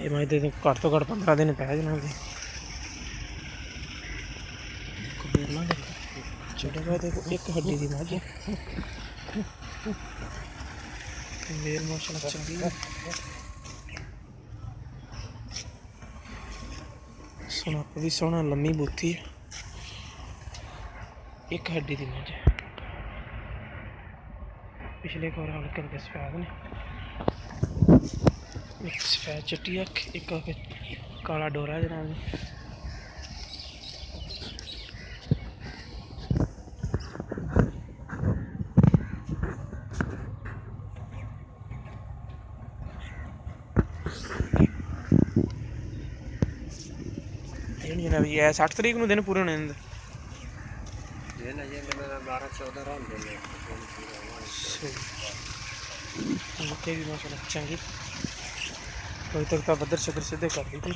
मैं तो घट तो घट 15 दिन पै जाना देखो एक हड्डी की मझ मेल माशाल्लाह चंगी सुनक भी सोहना लम्मी बूथी है एक हड्डी की मझ पिछले को हल्के हल्के सफेद ने एक सफेद चिट्टी अख एक काला डोरा जनाब जनाब ये 60 तरीक को दिन पूरे होने भी माशाल्लाह चंगी अभी तक तो बदर शदर सीधे कर दी थी।